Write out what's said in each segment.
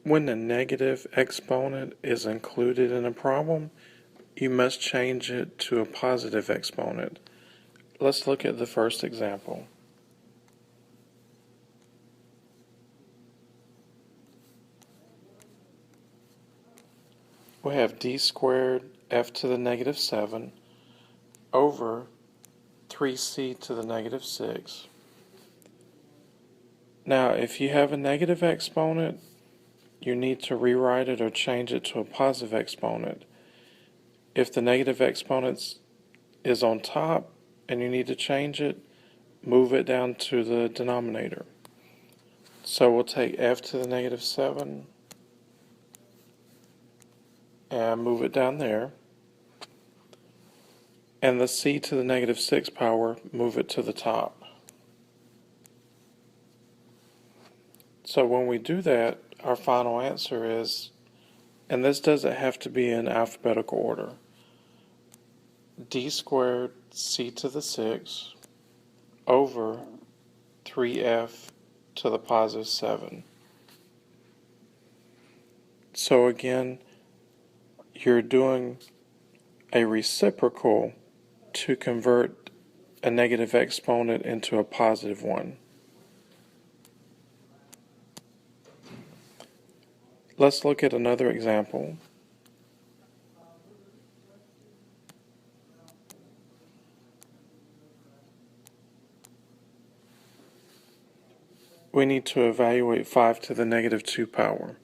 When the negative exponent is included in a problem, you must change it to a positive exponent. Let's look at the first example. We have d squared f to the negative 7 over 3c to the negative 6. Now, if you have a negative exponent, you need to rewrite it or change it to a positive exponent. If the negative exponent is on top and you need to change it, move it down to the denominator. So we'll take f to the negative 7 and move it down there. And the c to the negative 6 power, move it to the top. So when we do that, our final answer is, and this doesn't have to be in alphabetical order, d squared c to the 6 over 3f to the positive 7. So again, you're doing a reciprocal to convert a negative exponent into a positive one. Let's look at another example. We need to evaluate 5 to the negative 2 power.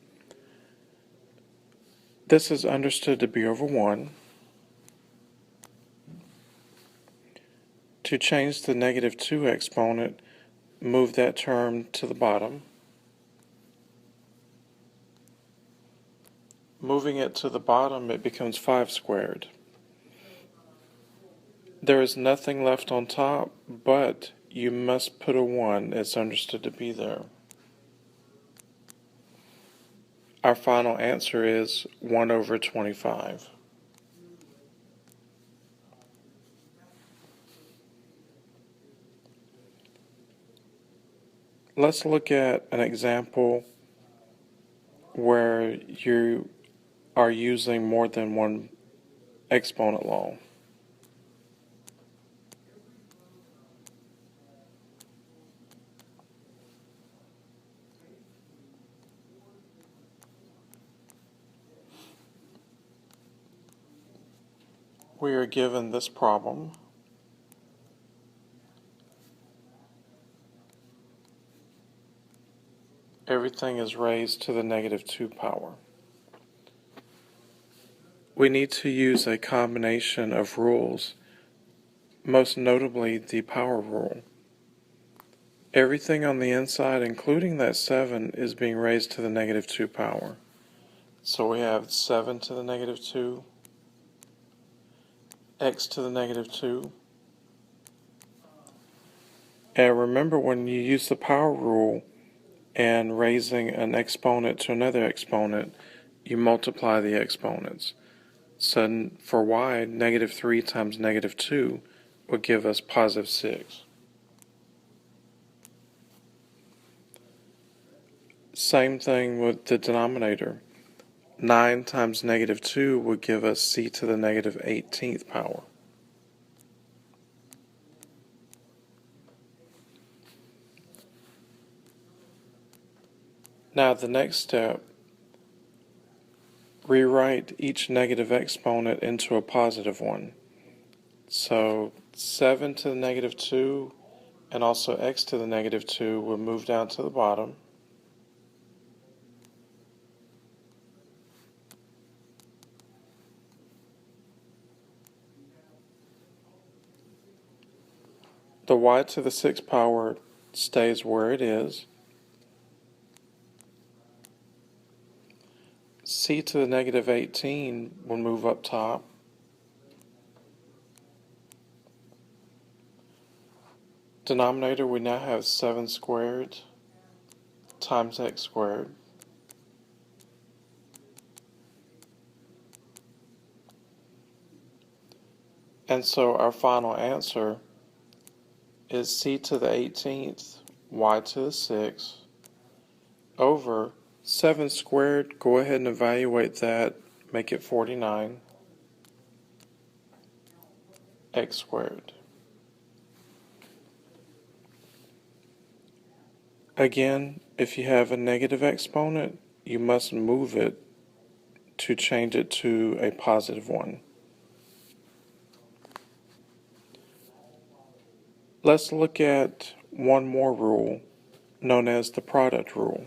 This is understood to be over 1. To change the negative 2 exponent, move that term to the bottom. Moving it to the bottom, it becomes 5 squared. There is nothing left on top, but you must put a 1. It's understood to be there. Our final answer is 1 over 25. Let's look at an example where you are using more than one exponent law. We are given this problem. Everything is raised to the negative 2 power. We need to use a combination of rules, most notably the power rule. Everything on the inside, including that 7, is being raised to the negative 2 power. So we have 7 to the negative 2, x to the negative 2. And remember, when you use the power rule and raising an exponent to another exponent, you multiply the exponents. So for y, negative 3 times negative 2 would give us positive 6. Same thing with the denominator. 9 times negative 2 would give us c to the negative 18th power. Now the next step, rewrite each negative exponent into a positive one. So 7 to the negative 2 and also x to the negative 2 will move down to the bottom. The y to the 6th power stays where it is. C to the negative 18 will move up top. Denominator, we now have 7 squared times x squared. And so our final answer is c to the 18th, y to the 6th, over 7 squared, go ahead and evaluate that, make it 49. X squared. Again, if you have a negative exponent, you must move it to change it to a positive one. Let's look at one more rule, known as the product rule.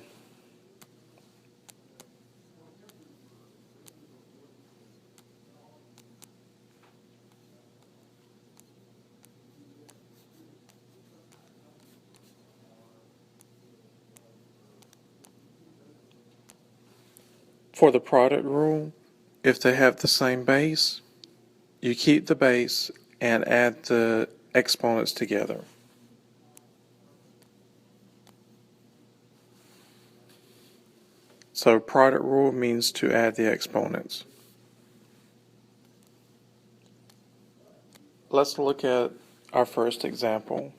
For the product rule, if they have the same base, you keep the base and add the exponents together. So product rule means to add the exponents. Let's look at our first example.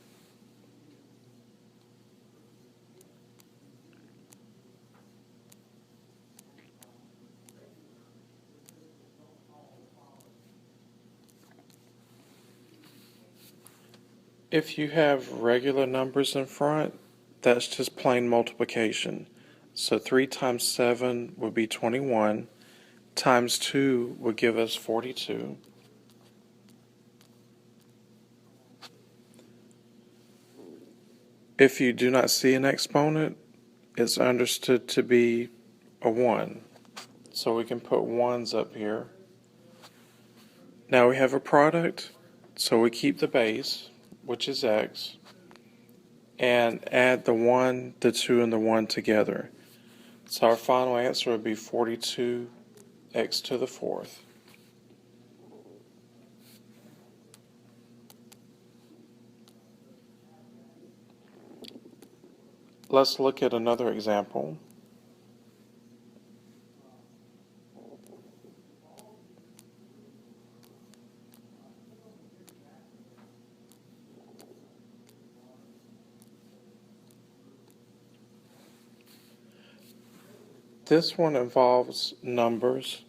If you have regular numbers in front, that's just plain multiplication. So 3 times 7 would be 21, times 2 would give us 42. If you do not see an exponent, it's understood to be a 1. So we can put 1s up here. Now we have a product, so we keep the base, which is x, and add the 1, the 2, and the 1 together. So our final answer would be 42x to the 4th. Let's look at another example. This one involves numbers.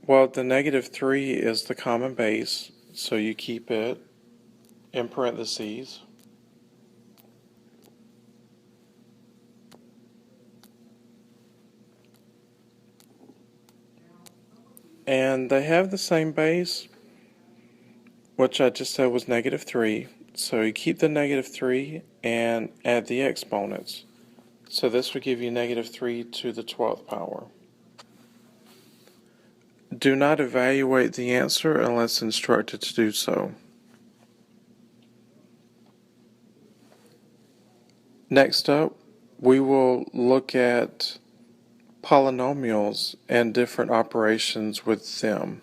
Well, the negative 3 is the common base, so you keep it in parentheses. And they have the same base, which I just said was negative 3. So you keep the negative 3 and add the exponents. So this would give you negative 3 to the 12th power. Do not evaluate the answer unless instructed to do so. Next up, we will look at polynomials and different operations with them.